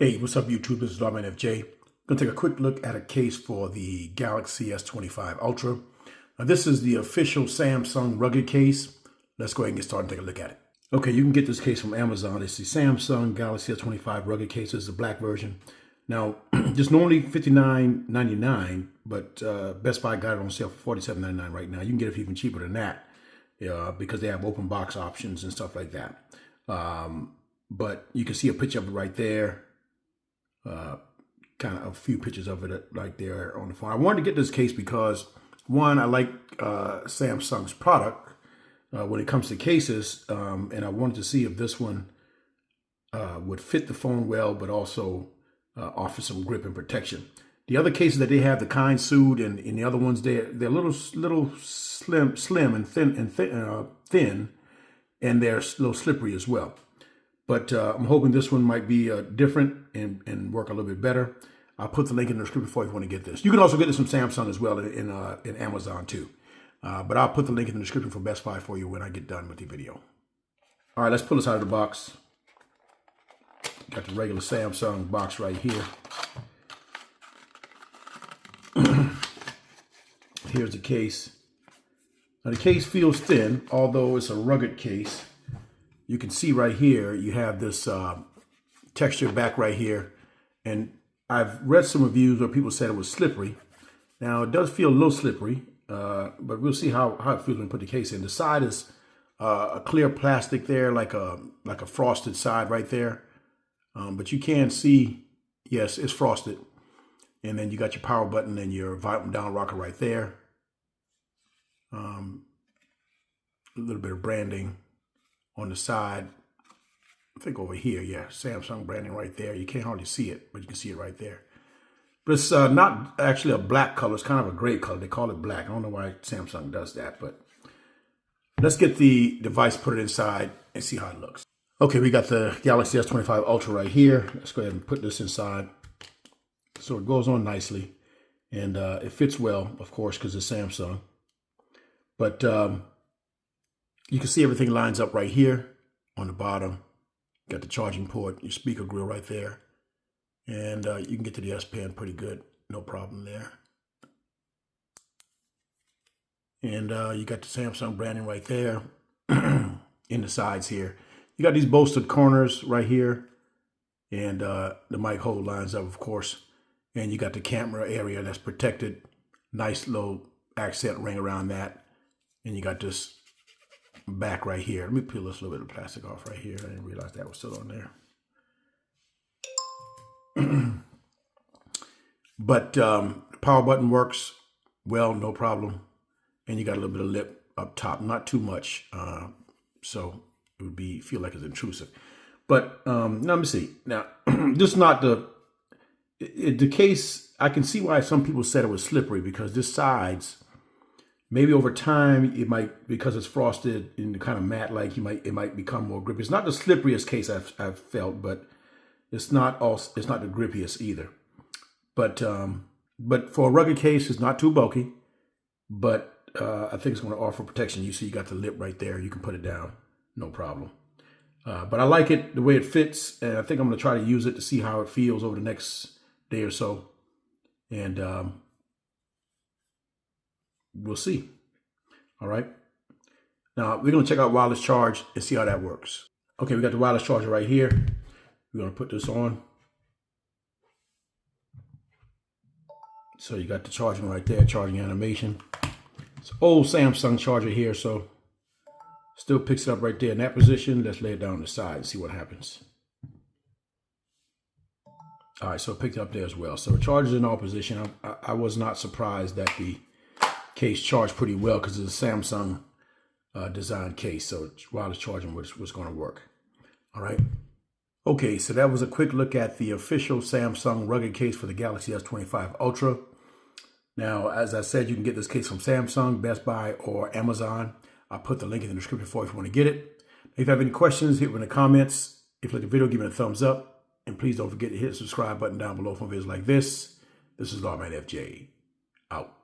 Hey, what's up YouTube? This is S25 I'm going to take a quick look at a case for the Galaxy S25 Ultra. Now this is the official Samsung rugged case. Let's go ahead and get started and take a look at it. Okay, you can get this case from Amazon. It's the Samsung Galaxy S25 rugged case. This is the black version. Now, just normally $59.99, but Best Buy got it on sale for $47.99 right now. You can get it for even cheaper than that because they have open box options and stuff like that. But you can see a picture of it right there. Kind of a few pictures of it right there on the phone. I wanted to get this case because, one, I like Samsung's product when it comes to cases, and I wanted to see if this one would fit the phone well, but also offer some grip and protection. The other cases that they have, the Kind Suit and the other ones, they're a little slim and thin, and they're a little slippery as well. But I'm hoping this one might be different and work a little bit better. I'll put the link in the description for you if you want to get this. You can also get this from Samsung as well in Amazon too. But I'll put the link in the description for Best Buy for you when I get done with the video. All right, let's pull this out of the box. Got the regular Samsung box right here. Here's the case. Now the case feels thin, although it's a rugged case. You can see right here, you have this texture back right here. And I've read some reviews where people said it was slippery. Now, it does feel a little slippery, but we'll see how it feels when we put the case in. The side is a clear plastic there, like a frosted side right there. But you can see, yes, it's frosted. And then you got your power button and your volume down rocker right there. A little bit of branding on the side, I think over here, yeah, Samsung branding right there. You can't hardly see it, but you can see it right there. But it's not actually a black color. It's kind of a gray color. They call it black. I don't know why Samsung does that, but let's get the device, put it inside, and see how it looks. Okay, we got the Galaxy S25 Ultra right here. Let's go ahead and put this inside. So it goes on nicely, and it fits well, of course, because it's Samsung. But you can see everything lines up right here on the bottom. Got the charging port, your speaker grill right there. And you can get to the S Pen pretty good. No problem there. And you got the Samsung branding right there in the sides here. You got these bolstered corners right here. And the mic hold lines up, of course. And you got the camera area that's protected. Nice little accent ring around that. And you got this back right here. Let me peel this little bit of plastic off right here. I didn't realize that was still on there. But power button works well, no problem. And you got a little bit of lip up top, not too much, so it would feel like it's intrusive. But now let me see. Now, this is not the case. I can see why some people said it was slippery because this sides. Maybe over time, it might, because it's frosted and kind of matte-like, it might become more grippy. It's not the slipperiest case I've felt, but it's not the grippiest either. But for a rugged case, it's not too bulky. But I think it's going to offer protection. You see, you got the lip right there. You can put it down, no problem. But I like it the way it fits, and I think I'm going to try to use it to see how it feels over the next day or so. And we'll see. All right. Now we're going to check out wireless charge and see how that works. Okay, we got the wireless charger right here. We're going to put this on. So you got the charging right there, charging animation. It's an old Samsung charger here, so still picks it up right there in that position. Let's lay it down on the side and see what happens. All right, so it picked it up there as well. So it charges in all position. I was not surprised that the case charged pretty well because it's a Samsung design case, so wireless charging was going to work. All right. Okay, so that was a quick look at the official Samsung rugged case for the Galaxy S25 Ultra. Now, as I said, you can get this case from Samsung, Best Buy, or Amazon. I'll put the link in the description for you if you want to get it. If you have any questions, hit me in the comments. If you like the video, give me a thumbs up. And please don't forget to hit the subscribe button down below for videos like this. This is S25 out.